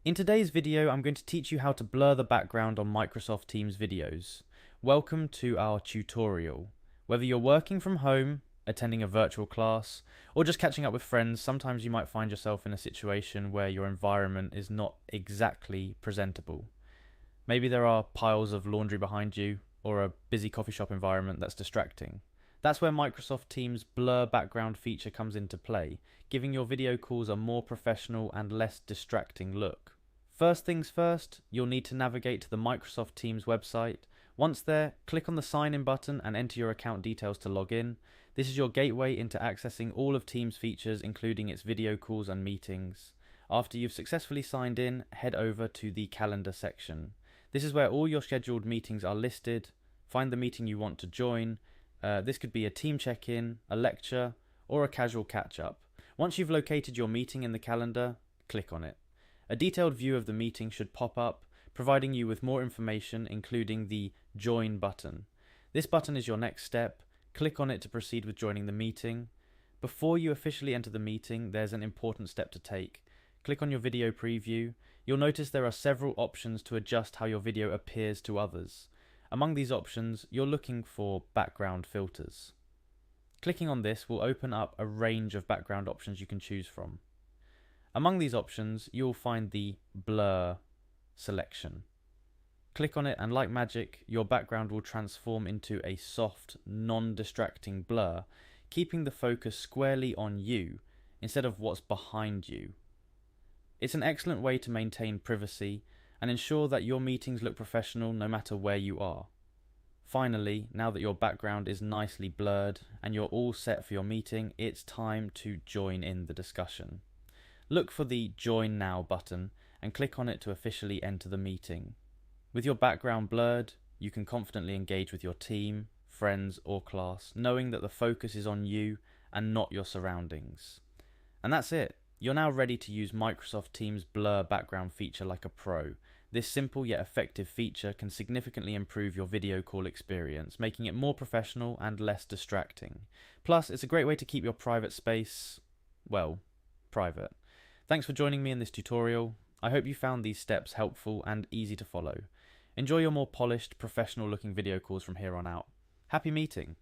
In today's video, I'm going to teach you how to blur the background on Microsoft Teams videos. Welcome to our tutorial. Whether you're working from home, attending a virtual class, or just catching up with friends, sometimes you might find yourself in a situation where your environment is not exactly presentable. Maybe there are piles of laundry behind you, or a busy coffee shop environment that's distracting. That's where Microsoft Teams' blur background feature comes into play, giving your video calls a more professional and less distracting look. First things first, you'll need to navigate to the Microsoft Teams website. Once there, click on the sign in button and enter your account details to log in. This is your gateway into accessing all of Teams features, including its video calls and meetings. After you've successfully signed in, head over to the calendar section. This is where all your scheduled meetings are listed. Find the meeting you want to join. This could be a team check-in, a lecture, or a casual catch-up. Once you've located your meeting in the calendar, click on it. A detailed view of the meeting should pop up, providing you with more information, including the Join button. This button is your next step. Click on it to proceed with joining the meeting. Before you officially enter the meeting, there's an important step to take. Click on your video preview. You'll notice there are several options to adjust how your video appears to others. Among these options, you're looking for background filters. Clicking on this will open up a range of background options you can choose from. Among these options, you'll find the blur selection. Click on it and like magic, your background will transform into a soft, non-distracting blur, keeping the focus squarely on you instead of what's behind you. It's an excellent way to maintain privacy and ensure that your meetings look professional no matter where you are. Finally, now that your background is nicely blurred and you're all set for your meeting, it's time to join in the discussion. Look for the Join Now button and click on it to officially enter the meeting. With your background blurred, you can confidently engage with your team, friends, or class, knowing that the focus is on you and not your surroundings. And that's it. You're now ready to use Microsoft Teams' blur background feature like a pro. This simple yet effective feature can significantly improve your video call experience, making it more professional and less distracting. Plus, it's a great way to keep your private space, well, private. Thanks for joining me in this tutorial. I hope you found these steps helpful and easy to follow. Enjoy your more polished, professional looking video calls from here on out. Happy meeting!